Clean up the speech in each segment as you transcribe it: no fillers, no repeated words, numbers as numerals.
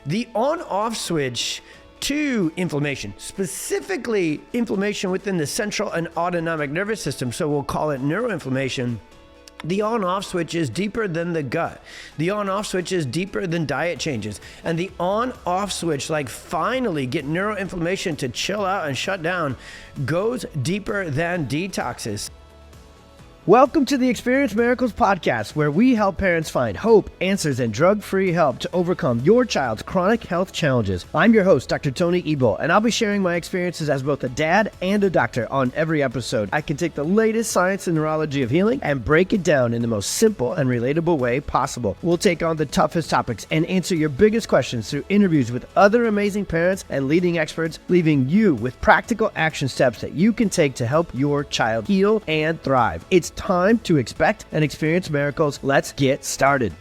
The on-off switch to inflammation, specifically inflammation within the central and autonomic nervous system, so we'll call it neuroinflammation. The on-off switch is deeper than the gut. The on-off switch is deeper than diet changes. And the on-off switch, like finally get neuroinflammation to chill out and shut down, goes deeper than detoxes. Welcome to the Experience Miracles podcast, where we help parents find hope, answers, and drug-free help to overcome your child's chronic health challenges. I'm your host, Dr. Tony Ebel, and I'll be sharing my experiences as both a dad and a doctor on every episode. I can take the latest science and neurology of healing and break it down in the most simple and relatable way possible. We'll take on the toughest topics and answer your biggest questions through interviews with other amazing parents and leading experts, leaving you with practical action steps that you can take to help your child heal and thrive. It's time to expect and experience miracles. Let's get started.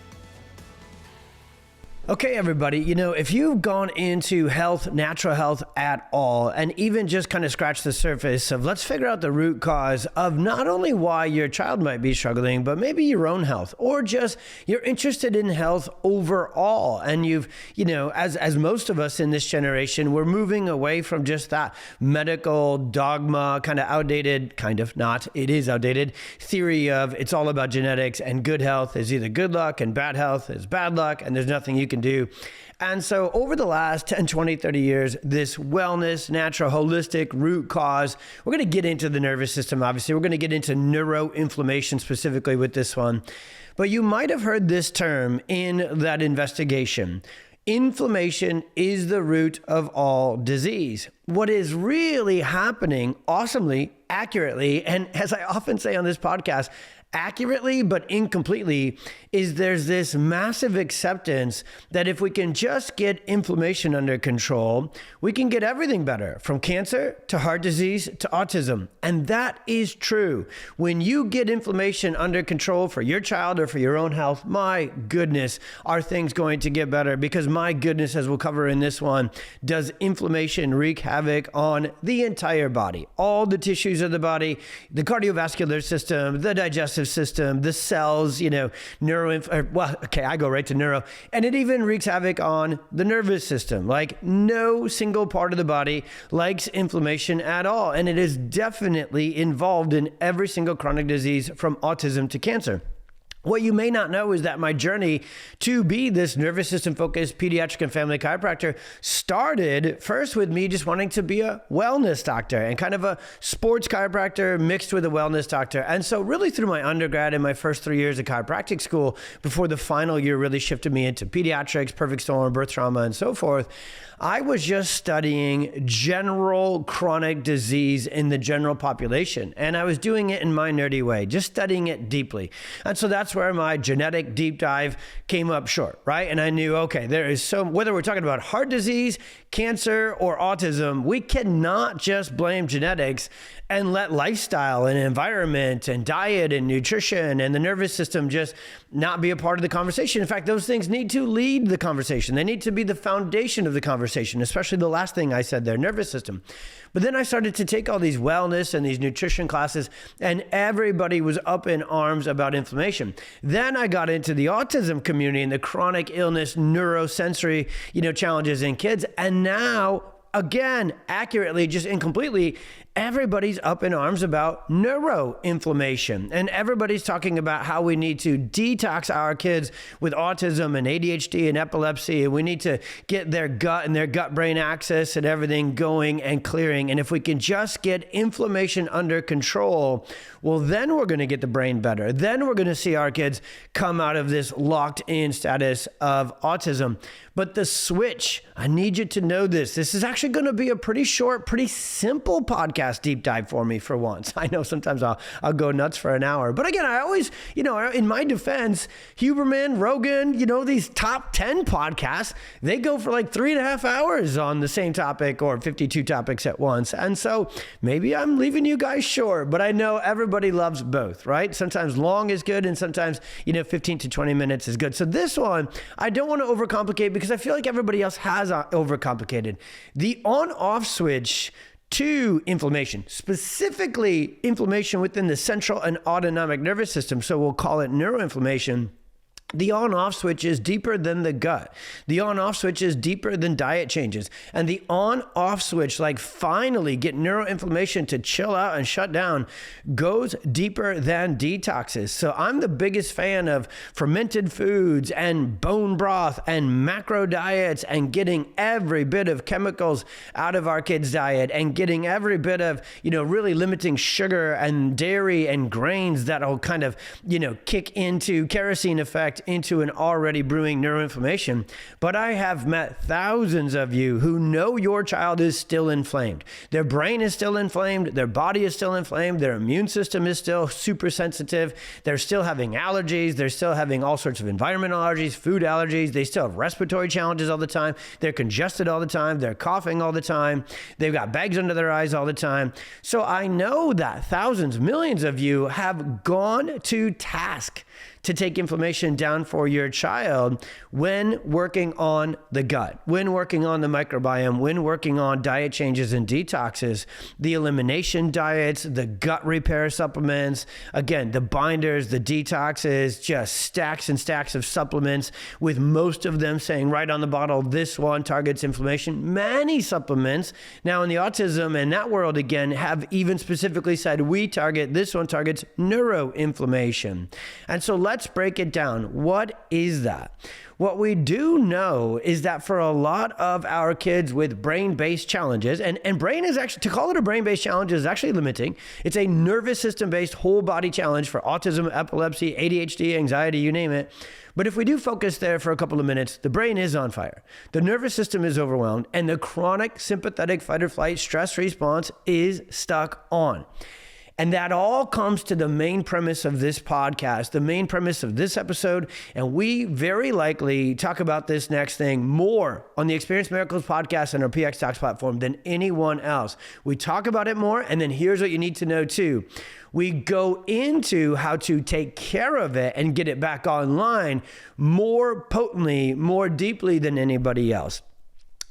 Okay, everybody, if you've gone into health, natural health at all, and even just kind of scratch the surface of let's figure out the root cause of not only why your child might be struggling, but maybe your own health, or just you're interested in health overall. And you've, as most of us in this generation, we're moving away from just that medical dogma, kind of outdated, kind of not, it is outdated, theory of it's all about genetics and good health is either good luck and bad health is bad luck, and there's nothing you can do. And so over the last 10, 20, 30 years, this wellness, natural, holistic root cause, we're going to get into the nervous system, obviously. We're going to get into neuroinflammation specifically with this one. But you might have heard this term in that investigation. Inflammation is the root of all disease. What is really happening awesomely, accurately, and as I often say on this podcast, accurately but incompletely, is there's this massive acceptance that if we can just get inflammation under control, we can get everything better, from cancer to heart disease to autism. And that is true. When you get inflammation under control for your child or for your own health, my goodness, are things going to get better? Because my goodness, as we'll cover in this one, does inflammation wreak havoc on the entire body, all the tissues of the body, the cardiovascular system, the digestive system, the cells, I go right to neuro, and it even wreaks havoc on the nervous system. Like no single part of the body likes inflammation at all. And it is definitely involved in every single chronic disease from autism to cancer. What you may not know is that my journey to be this nervous system focused pediatric and family chiropractor started first with me just wanting to be a wellness doctor and kind of a sports chiropractor mixed with a wellness doctor. And so really through my undergrad and my first 3 years of chiropractic school, before the final year really shifted me into pediatrics, perfect storm, birth trauma, and so forth, I was just studying general chronic disease in the general population. And I was doing it in my nerdy way, just studying it deeply. And so that's where my genetic deep dive came up short, right? And I knew, okay, there is whether we're talking about heart disease, cancer, or autism, we cannot just blame genetics and let lifestyle and environment and diet and nutrition and the nervous system just not be a part of the conversation. In fact, those things need to lead the conversation. They need to be the foundation of the conversation, especially the last thing I said there, nervous system. But then I started to take all these wellness and these nutrition classes, and everybody was up in arms about inflammation. Then I got into the autism community and the chronic illness, neurosensory, challenges in kids. And now, again, accurately, just incompletely, everybody's up in arms about neuroinflammation. And everybody's talking about how we need to detox our kids with autism and ADHD and epilepsy. And we need to get their gut and their gut-brain axis and everything going and clearing. And if we can just get inflammation under control, well, then we're going to get the brain better. Then we're going to see our kids come out of this locked-in status of autism. But the switch, I need you to know this. This is actually going to be a pretty short, pretty simple podcast deep dive for me for once. I know sometimes I'll go nuts for an hour. But again, I always, in my defense, Huberman, Rogan, these top 10 podcasts, they go for like 3.5 hours on the same topic or 52 topics at once. And so maybe I'm leaving you guys short, but I know everybody loves both, right? Sometimes long is good and sometimes, 15 to 20 minutes is good. So this one, I don't want to overcomplicate because I feel like everybody else has overcomplicated. The on-off switch to inflammation, specifically inflammation within the central and autonomic nervous system, so we'll call it neuroinflammation, The on-off switch is deeper than the gut. The on-off switch is deeper than diet changes. And the on-off switch, like finally get neuroinflammation to chill out and shut down, goes deeper than detoxes. So I'm the biggest fan of fermented foods and bone broth and macro diets and getting every bit of chemicals out of our kids' diet and getting every bit of, really limiting sugar and dairy and grains that'll kind of, kick into kerosene effect into an already brewing neuroinflammation. But I have met thousands of you who know your child is still inflamed. Their brain is still inflamed. Their body is still inflamed. Their immune system is still super sensitive. They're still having allergies. They're still having all sorts of environmental allergies, food allergies. They still have respiratory challenges all the time. They're congested all the time. They're coughing all the time. They've got bags under their eyes all the time. So I know that thousands, millions of you have gone to task to take inflammation down for your child when working on the gut, when working on the microbiome, when working on diet changes and detoxes, the elimination diets, the gut repair supplements, again, the binders, the detoxes, just stacks and stacks of supplements, with most of them saying right on the bottle, this one targets inflammation. Many supplements now in the autism and that world, again, have even specifically said, this one targets neuroinflammation. And so let's break it down. What is that? What we do know is that for a lot of our kids with brain-based challenges, and brain is actually, to call it a brain-based challenge is actually limiting. It's a nervous system-based whole body challenge for autism, epilepsy, ADHD, anxiety, you name it. But if we do focus there for a couple of minutes, the brain is on fire. The nervous system is overwhelmed, and the chronic sympathetic fight or flight stress response is stuck on. And that all comes to the main premise of this podcast, the main premise of this episode. And we very likely talk about this next thing more on the Experience Miracles podcast and our PX Talks platform than anyone else. We talk about it more. And then here's what you need to know too. We go into how to take care of it and get it back online more potently, more deeply than anybody else.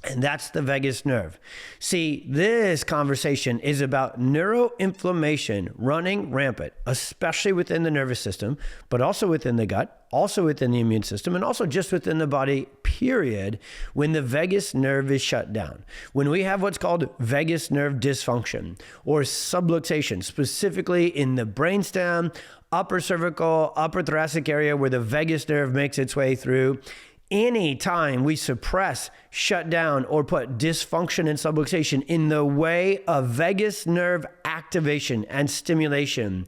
And that's the vagus nerve. See, this conversation is about neuroinflammation running rampant, especially within the nervous system, but also within the gut, also within the immune system, and also just within the body, period, when the vagus nerve is shut down. When we have what's called vagus nerve dysfunction or subluxation, specifically in the brainstem, upper cervical, upper thoracic area where the vagus nerve makes its way through, anytime we suppress, shut down, or put dysfunction and subluxation in the way of vagus nerve activation and stimulation,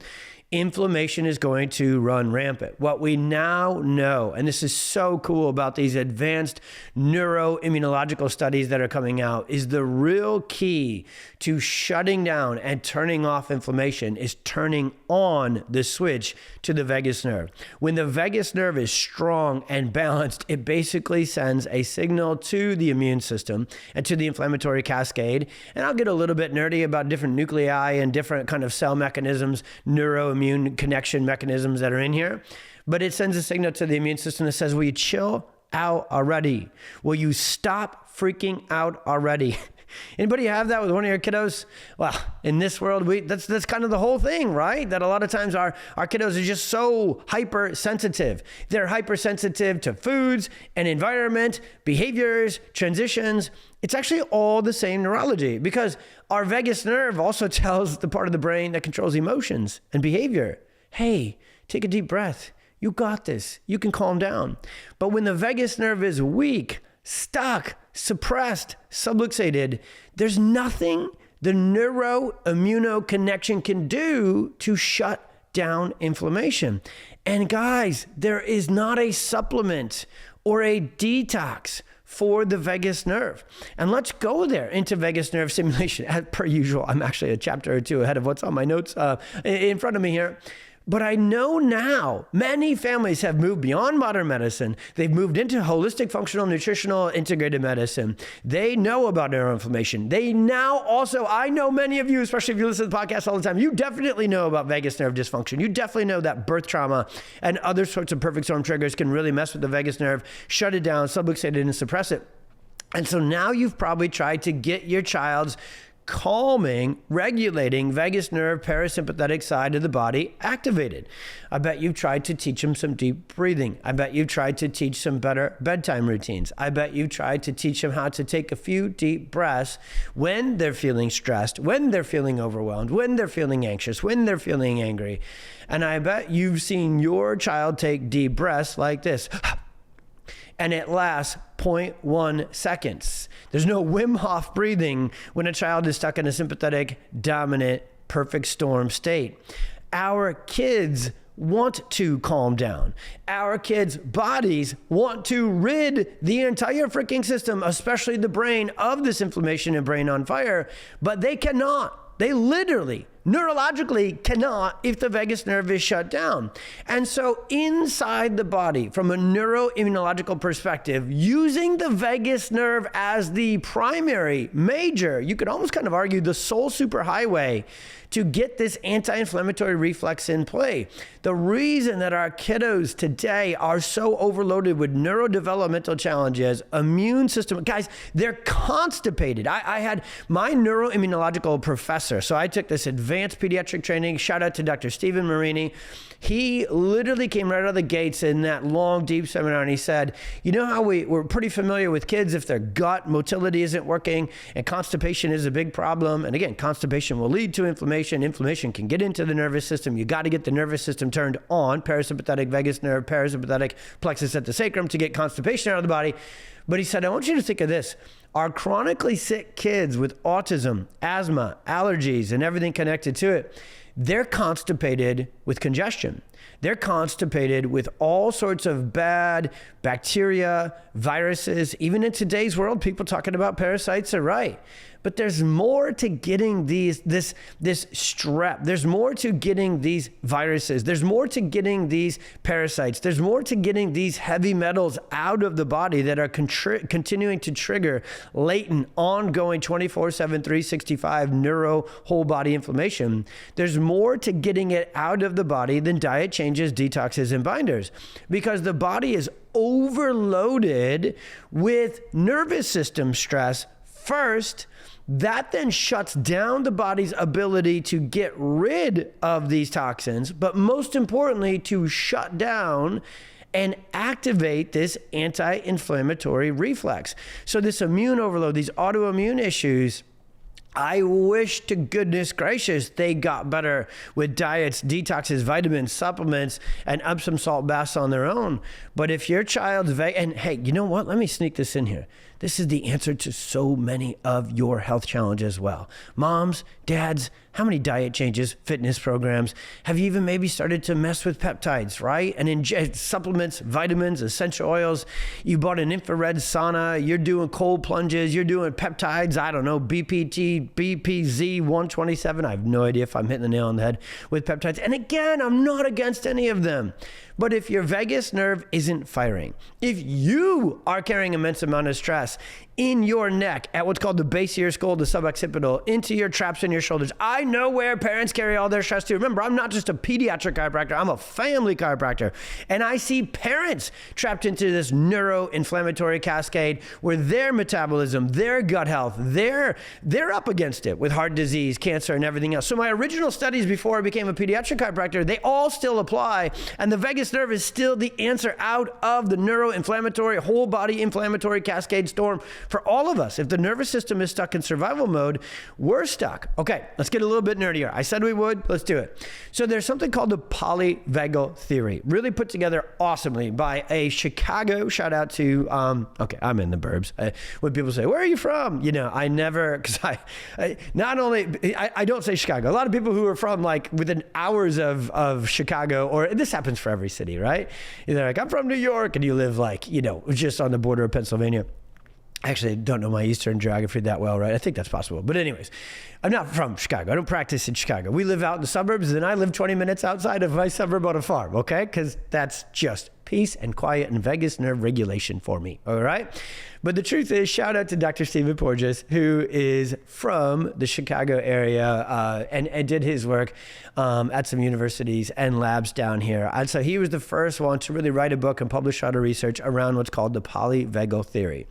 inflammation is going to run rampant. What we now know, and this is so cool about these advanced neuroimmunological studies that are coming out, is the real key to shutting down and turning off inflammation is turning on the switch to the vagus nerve. When the vagus nerve is strong and balanced, it basically sends a signal to the immune system and to the inflammatory cascade. And I'll get a little bit nerdy about different nuclei and different kind of cell mechanisms, neuroimmune connection mechanisms that are in here. But it sends a signal to the immune system that says, will you chill out already? Will you stop freaking out already? Anybody have that with one of your kiddos? Well, in this world, that's kind of the whole thing, right? That a lot of times our kiddos are just so hypersensitive. They're hypersensitive to foods and environment, behaviors, transitions. It's actually all the same neurology because our vagus nerve also tells the part of the brain that controls emotions and behavior, hey, take a deep breath. You got this. You can calm down. But when the vagus nerve is weak, stuck, suppressed, subluxated, there's nothing the neuroimmuno connection can do to shut down inflammation. And guys, there is not a supplement or a detox for the vagus nerve. And let's go there into vagus nerve stimulation. As per usual, I'm actually a chapter or two ahead of what's on my notes in front of me here. But I know now many families have moved beyond modern medicine. They've moved into holistic, functional, nutritional, integrated medicine. They know about neuroinflammation. They now also, I know many of you, especially if you listen to the podcast all the time, you definitely know about vagus nerve dysfunction. You definitely know that birth trauma and other sorts of perfect storm triggers can really mess with the vagus nerve, shut it down, subluxate it, and suppress it. And so now you've probably tried to get your child's calming, regulating vagus nerve parasympathetic side of the body activated. I bet you've tried to teach them some deep breathing. I bet you've tried to teach some better bedtime routines. I bet you've tried to teach them how to take a few deep breaths when they're feeling stressed, when they're feeling overwhelmed, when they're feeling anxious, when they're feeling angry. And I bet you've seen your child take deep breaths like this. And it lasts 0.1 seconds. There's no Wim Hof breathing when a child is stuck in a sympathetic, dominant, perfect storm state. Our kids want to calm down. Our kids' bodies want to rid the entire freaking system, especially the brain, of this inflammation and brain on fire, but they cannot. They literally, neurologically cannot if the vagus nerve is shut down. And so inside the body, from a neuroimmunological perspective, using the vagus nerve as the primary, major, you could almost kind of argue the sole superhighway to get this anti-inflammatory reflex in play. The reason that our kiddos today are so overloaded with neurodevelopmental challenges, immune system, guys, they're constipated. I had my neuroimmunological professor, so I took this advanced pediatric training, shout out to Dr. Stephen Marini. He literally came right out of the gates in that long, deep seminar, and he said, you know how we're pretty familiar with kids if their gut motility isn't working, and constipation is a big problem. And again, constipation will lead to inflammation. Inflammation can get into the nervous system. You got to get the nervous system turned on, parasympathetic vagus nerve, parasympathetic plexus at the sacrum, to get constipation out of the body. But he said, I want you to think of this. Our chronically sick kids with autism, asthma, allergies, and everything connected to it, they're constipated with congestion. They're constipated with all sorts of bad bacteria, viruses. Even in today's world, people talking about parasites are right. But there's more to getting this strep. There's more to getting these viruses. There's more to getting these parasites. There's more to getting these heavy metals out of the body that are continuing to trigger latent, ongoing 24/7, 365 neuro whole body inflammation. There's more to getting it out of the body than diet changes, detoxes, and binders, because the body is overloaded with nervous system stress first. That then shuts down the body's ability to get rid of these toxins, but most importantly, to shut down and activate this anti-inflammatory reflex. So this immune overload, these autoimmune issues, I wish to goodness gracious they got better with diets, detoxes, vitamins, supplements, and Epsom salt baths on their own. But if your child's and hey, you know what? Let me sneak this in here. This is the answer to so many of your health challenges as well. Moms, dads, how many diet changes, fitness programs? Have you even maybe started to mess with peptides, right? And ingest supplements, vitamins, essential oils. You bought an infrared sauna. You're doing cold plunges. You're doing peptides. I don't know, BPT, BPZ 127. I have no idea if I'm hitting the nail on the head with peptides. And again, I'm not against any of them. But if your vagus nerve isn't firing, if you are carrying immense amount of stress in your neck at what's called the base of your skull, the suboccipital, into your traps in your shoulders. I know where parents carry all their stress to. Remember, I'm not just a pediatric chiropractor, I'm a family chiropractor. And I see parents trapped into this neuroinflammatory cascade where their metabolism, their gut health, they're up against it with heart disease, cancer, and everything else. So my original studies before I became a pediatric chiropractor, they all still apply. And the vagus nerve is still the answer out of the neuroinflammatory, whole body inflammatory cascade storm for all of us. If the nervous system is stuck in survival mode, we're stuck. Okay, let's get a little bit nerdier. I said we would, let's do it. So there's something called the polyvagal theory, really put together awesomely by a Chicago, shout out to, okay, I'm in the burbs. When people say, where are you from? You know, I never, because I don't say Chicago. A lot of people who are from like within hours of Chicago, or this happens for every city, right? They're like, I'm from New York, and you live like, you know, just on the border of Pennsylvania. Actually, I don't know my Eastern geography that well, right? I think that's possible. But anyways, I'm not from Chicago. I don't practice in Chicago. We live out in the suburbs, and I live 20 minutes outside of my suburb on a farm, okay? Because that's just peace and quiet and vagus nerve regulation for me. All right. But the truth is, shout out to Dr. Stephen Porges, who is from the Chicago area and did his work at some universities and labs down here. And so he was the first one to really write a book and publish out of research around what's called the polyvagal theory.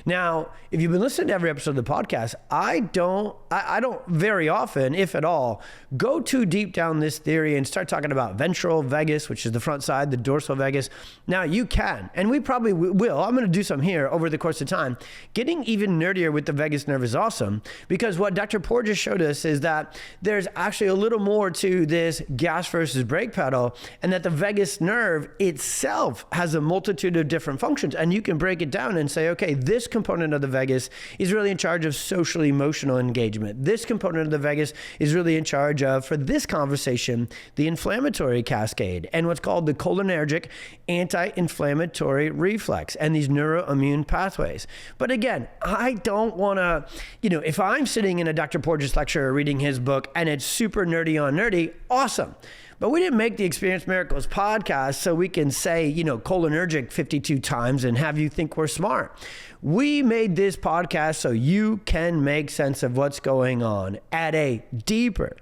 Now, if you've been listening to every episode of the podcast, I don't very often, if at all, go too deep down this theory and start talking about ventral vagus, which is the front side, the dorsal vagus. Now you can, and we probably will. I'm going to do some here over the course of time. Getting even nerdier with the vagus nerve is awesome, because what Dr. Porges showed us is that there's actually a little more to this gas versus brake pedal, and that the vagus nerve itself has a multitude of different functions, and you can break it down and say, okay, this component of the vagus is really in charge of social emotional engagement. This component of the vagus is really in charge of, for this conversation, the inflammatory cascade and what's called the cholinergic anti-inflammatory reflex and these neuroimmune pathways. But again, I don't want to, if I'm sitting in a Dr. Porges lecture or reading his book and it's super nerdy on nerdy, awesome. But we didn't make the Experience Miracles podcast so we can say, cholinergic 52 times and have you think we're smart. We made this podcast so you can make sense of what's going on at a deeper,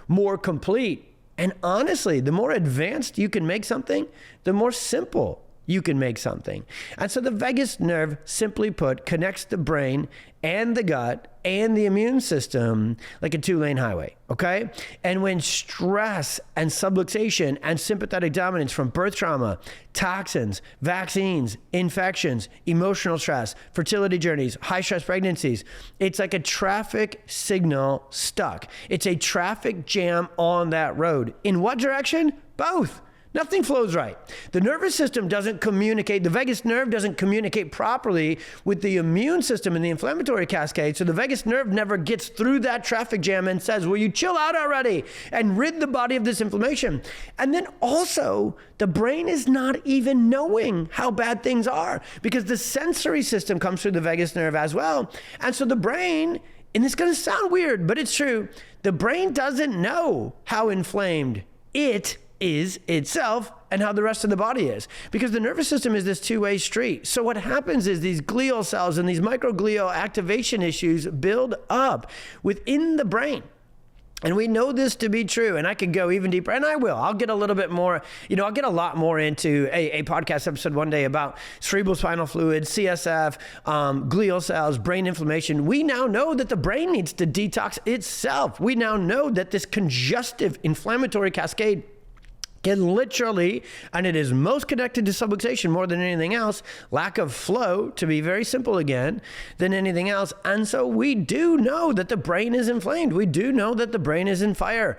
more complete, and honestly, the more advanced you can make something, the more simple you can make something. And so the vagus nerve, simply put, connects the brain and the gut and the immune system like a 2-lane highway, okay? And when stress and subluxation and sympathetic dominance from birth trauma, toxins, vaccines, infections, emotional stress, fertility journeys, high stress pregnancies, it's like a traffic signal stuck. It's a traffic jam on that road. In what direction? Both. Nothing flows right. The nervous system doesn't communicate. The vagus nerve doesn't communicate properly with the immune system and the inflammatory cascade. So the vagus nerve never gets through that traffic jam and says, will you chill out already and rid the body of this inflammation? And then also the brain is not even knowing how bad things are because the sensory system comes through the vagus nerve as well. And so the brain, and it's going to sound weird, but it's true. The brain doesn't know how inflamed it is itself and how the rest of the body is, because the nervous system is this two-way street. So what happens is these glial cells and these microglial activation issues build up within the brain. And we know this to be true, and I could go even deeper, and I will. I'll get a little bit more, I'll get a lot more into a podcast episode one day about cerebral spinal fluid, CSF, glial cells, brain inflammation. We now know that the brain needs to detox itself. We now know that this congestive inflammatory cascade can literally, and it is most connected to subluxation more than anything else, lack of flow, to be very simple again, than anything else. And so we do know that the brain is inflamed. We do know that the brain is on fire.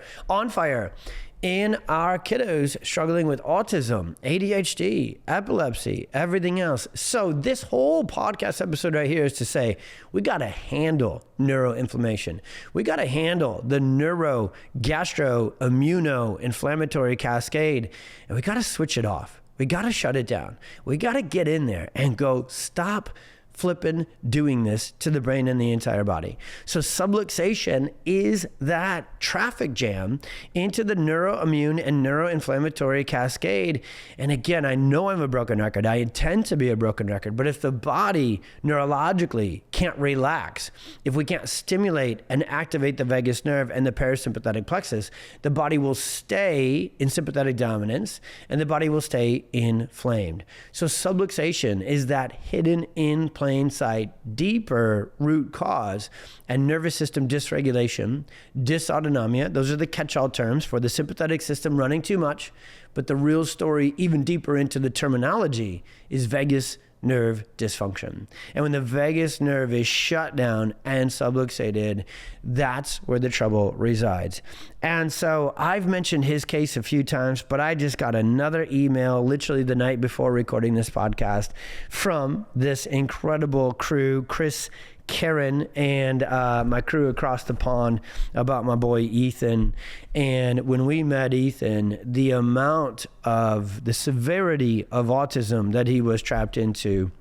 In our kiddos struggling with autism, ADHD, epilepsy, everything else. So this whole podcast episode right here is to say, we got to handle neuroinflammation. We got to handle the neuro-gastro-immuno-inflammatory cascade, and we got to switch it off. We got to shut it down. We got to get in there and go, stop flipping doing this to the brain and the entire body. So subluxation is that traffic jam into the neuroimmune and neuroinflammatory cascade. And again, I know I'm a broken record. I intend to be a broken record. But if the body neurologically can't relax, if we can't stimulate and activate the vagus nerve and the parasympathetic plexus, the body will stay in sympathetic dominance and the body will stay inflamed. So subluxation is that hidden in plain sight, deeper root cause, and nervous system dysregulation, dysautonomia. Those are the catch-all terms for the sympathetic system running too much. But the real story, even deeper into the terminology, is vagus nerve dysfunction. And when the vagus nerve is shut down and subluxated, that's where the trouble resides. And so I've mentioned his case a few times, but I just got another email literally the night before recording this podcast from this incredible crew, Chris, Karen, and my crew across the pond, about my boy Ethan. And when we met Ethan, the amount of the severity of autism that he was trapped into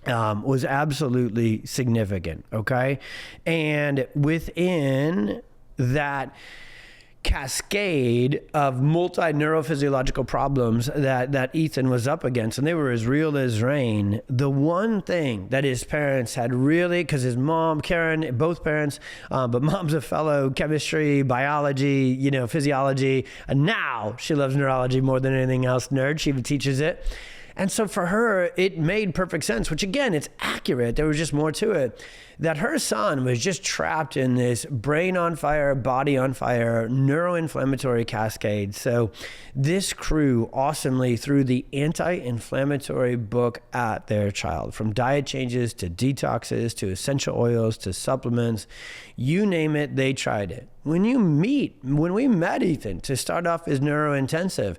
was absolutely significant, okay? And within that cascade of multi-neurophysiological problems that Ethan was up against, and they were as real as rain. The one thing that his parents had really, because his mom, Karen, both parents, but mom's a fellow chemistry, biology, physiology, and now she loves neurology more than anything else. Nerd, she even teaches it. And so for her, it made perfect sense, which again, it's accurate. There was just more to it, that her son was just trapped in this brain on fire, body on fire, neuroinflammatory cascade. So this crew awesomely threw the anti-inflammatory book at their child, from diet changes to detoxes to essential oils to supplements, you name it, they tried it. When we met Ethan to start off his neurointensive,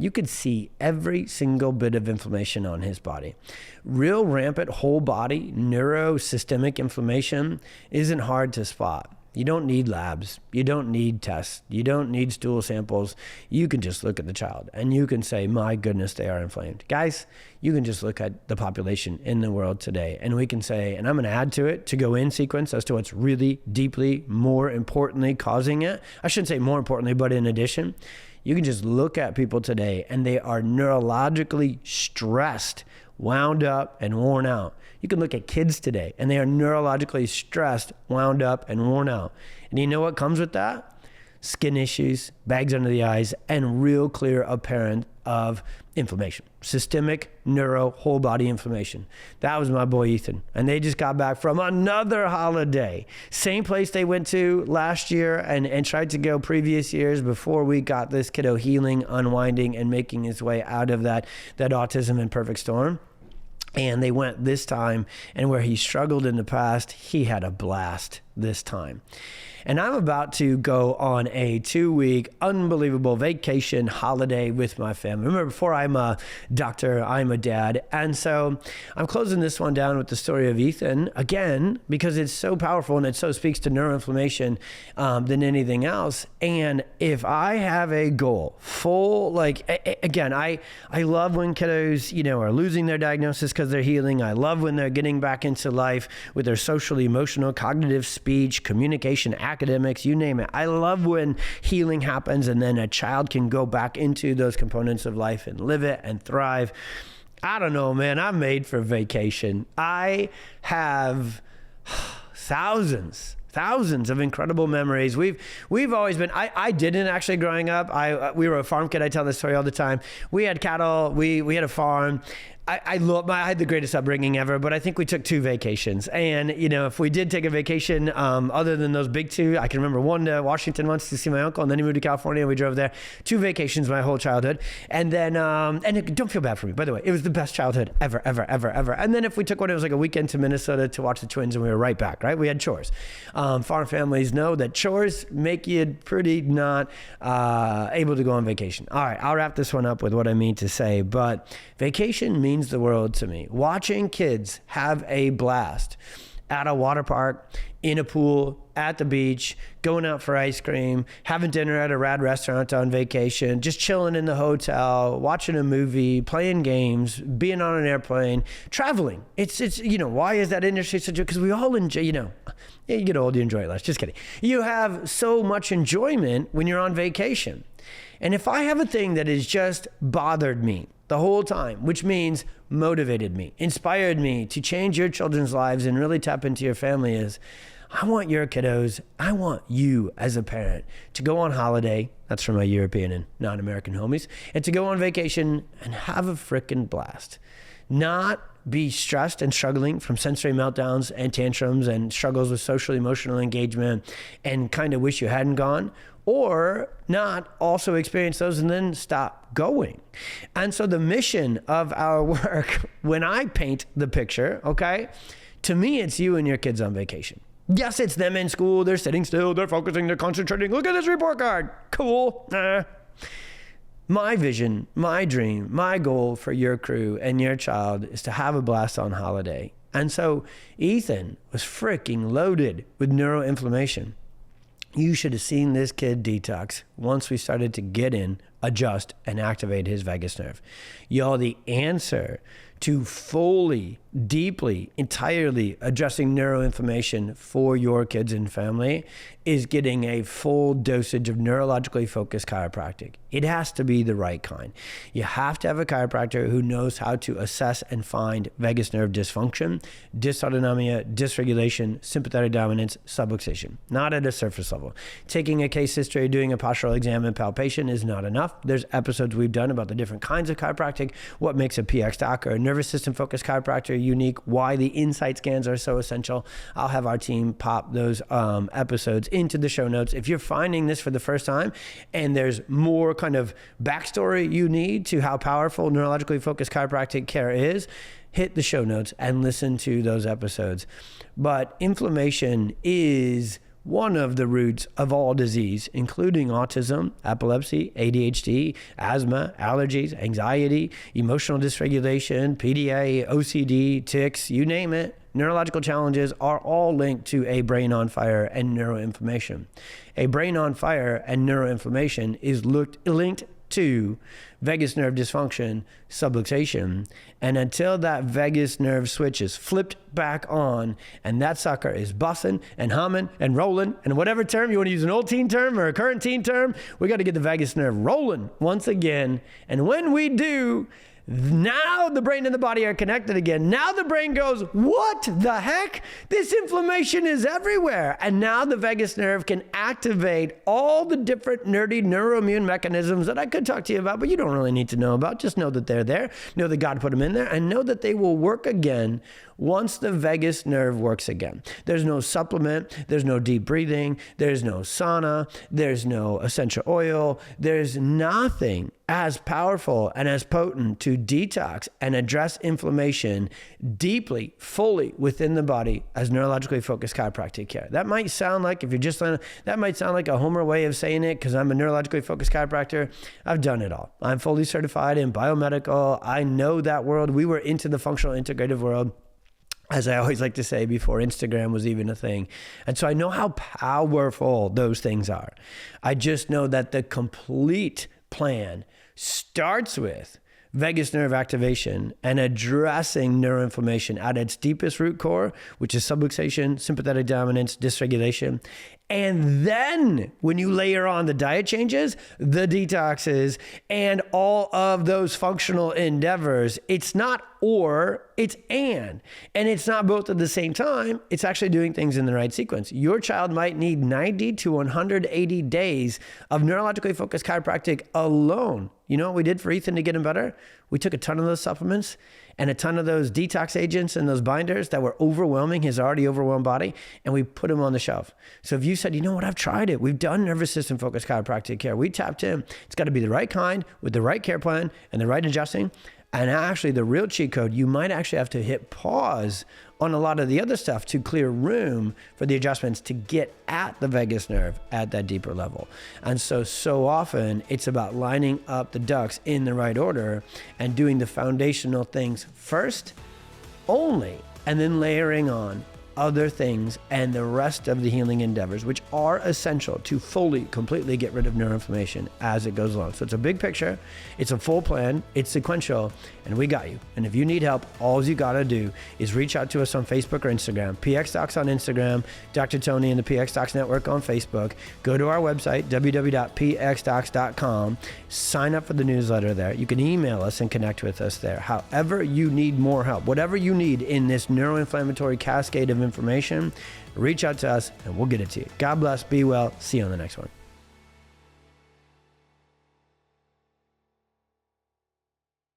you could see every single bit of inflammation on his body. Real rampant whole body neurosystemic inflammation isn't hard to spot. You don't need labs. You don't need tests. You don't need stool samples. You can just look at the child and you can say, my goodness, they are inflamed. Guys, you can just look at the population in the world today and we can say, and I'm going to add to it to go in sequence as to what's really deeply, more importantly causing it. I shouldn't say more importantly, but in addition, you can just look at people today and they are neurologically stressed, wound up, and worn out. You can look at kids today and they are neurologically stressed, wound up, and worn out. And you know what comes with that? Skin issues, bags under the eyes, and real clear apparent of inflammation. Systemic neuro whole body inflammation. That was my boy Ethan. And they just got back from another holiday. Same place they went to last year and tried to go previous years before we got this kiddo healing, unwinding, and making his way out of that autism and perfect storm. And they went this time, and where he struggled in the past, he had a blast this time. And I'm about to go on a 2-week unbelievable vacation holiday with my family. Remember, before I'm a doctor, I'm a dad. And so I'm closing this one down with the story of Ethan, again, because it's so powerful and it so speaks to neuroinflammation than anything else. And if I have a goal, again, I love when kiddos, are losing their diagnosis because they're healing. I love when they're getting back into life with their social, emotional, cognitive, speech, communication, academics, you name it. I love when healing happens and then a child can go back into those components of life and live it and thrive. I don't know, man. I'm made for vacation. I have thousands of incredible memories. We've always been, I didn't actually growing up. We were a farm kid. I tell this story all the time. We had cattle. We had a farm. I had the greatest upbringing ever, but I think we took 2 vacations. And, if we did take a vacation, other than those big 2, I can remember one to Washington once to see my uncle, and then he moved to California and we drove there. 2 vacations my whole childhood. And then, don't feel bad for me, by the way, it was the best childhood ever. And then if we took one, it was like a weekend to Minnesota to watch the Twins and we were right back, right? We had chores. Farm families know that chores make you pretty not able to go on vacation. All right, I'll wrap this one up with what I mean to say, but vacation means the world to me. Watching kids have a blast at a water park, in a pool, at the beach, going out for ice cream, having dinner at a rad restaurant on vacation, just chilling in the hotel, watching a movie, playing games, being on an airplane, traveling. It's why is that industry such a, because we all enjoy, you get old, you enjoy it less. Just kidding. You have so much enjoyment when you're on vacation. And if I have a thing that has just bothered me the whole time, which means motivated me, inspired me to change your children's lives and really tap into your family, is I want your kiddos, I want you as a parent to go on holiday, that's for my European and non-American homies, and to go on vacation and have a frickin' blast. Not be stressed and struggling from sensory meltdowns and tantrums and struggles with social emotional engagement and kind of wish you hadn't gone, or not also experience those and then stop going. And so the mission of our work, when I paint the picture, okay, to me, it's you and your kids on vacation. Yes, it's them in school. They're sitting still. They're focusing. They're concentrating. Look at this report card. Cool. My vision, my dream, my goal for your crew and your child is to have a blast on holiday. And so Ethan was freaking loaded with neuroinflammation. You should have seen this kid detox once we started to get in, adjust, and activate his vagus nerve. Y'all, the answer to fully deeply, entirely addressing neuroinflammation for your kids and family is getting a full dosage of neurologically focused chiropractic. It has to be the right kind. You have to have a chiropractor who knows how to assess and find vagus nerve dysfunction, dysautonomia, dysregulation, sympathetic dominance, subluxation. Not at a surface level. Taking a case history, doing a postural exam and palpation is not enough. There's episodes we've done about the different kinds of chiropractic, what makes a PX doc or a nervous system focused chiropractor unique, why the insight scans are so essential. I'll have our team pop those episodes into the show notes. If you're finding this for the first time and there's more kind of backstory you need to how powerful neurologically focused chiropractic care is, hit the show notes and listen to those episodes. But inflammation is one of the roots of all disease, including autism, epilepsy, ADHD, asthma, allergies, anxiety, emotional dysregulation, PDA, OCD, tics, you name it. Neurological challenges are all linked to a brain on fire and neuroinflammation. A brain on fire and neuroinflammation is linked to vagus nerve dysfunction, subluxation, and until that vagus nerve switch is flipped back on and that sucker is bussing and humming and rolling, and whatever term you want to use, an old teen term or a current teen term, we got to get the vagus nerve rolling once again. And when we do, now the brain and the body are connected again. Now the brain goes, what the heck? This inflammation is everywhere. And now the vagus nerve can activate all the different nerdy neuroimmune mechanisms that I could talk to you about, but you don't really need to know about. Just know that they're there. Know that God put them in there, and know that they will work again once the vagus nerve works again. There's no supplement. There's no deep breathing. There's no sauna. There's no essential oil. There's nothing as powerful and as potent to detox and address inflammation deeply, fully within the body as neurologically focused chiropractic care. That might sound like, if you're just learning, that might sound like a Homer way of saying it because I'm a neurologically focused chiropractor. I've done it all. I'm fully certified in biomedical. I know that world. We were into the functional integrative world, as I always like to say, before Instagram was even a thing. And so I know how powerful those things are. I just know that the complete plan starts with vagus nerve activation and addressing neuroinflammation at its deepest root core, which is subluxation, sympathetic dominance, dysregulation. And then when you layer on the diet changes, the detoxes, and all of those functional endeavors, it's not or, it's and. And it's not both at the same time. It's actually doing things in the right sequence. Your child might need 90 to 180 days of neurologically focused chiropractic alone. You know what we did for Ethan to get him better? We took a ton of those supplements and a ton of those detox agents and those binders that were overwhelming his already overwhelmed body, and we put them on the shelf. So if you said, you know what, I've tried it. We've done nervous system focused chiropractic care. We tapped in. It's got to be the right kind with the right care plan and the right adjusting. And actually the real cheat code, you might actually have to hit pause on a lot of the other stuff to clear room for the adjustments to get at the vagus nerve at that deeper level. And so often it's about lining up the ducks in the right order and doing the foundational things first only, and then layering on other things and the rest of the healing endeavors, which are essential to fully, completely get rid of neuroinflammation as it goes along. So it's a big picture, it's a full plan, it's sequential, and we got you. And if you need help, all you gotta do is reach out to us on Facebook or Instagram, PX Docs on Instagram, Dr. Tony and the PX Docs Network on Facebook. Go to our website, www.pxdocs.com, sign up for the newsletter there. You can email us and connect with us there. However you need more help, whatever you need in this neuroinflammatory cascade of information, reach out to us and we'll get it to you. God bless, be well, see you on the next one.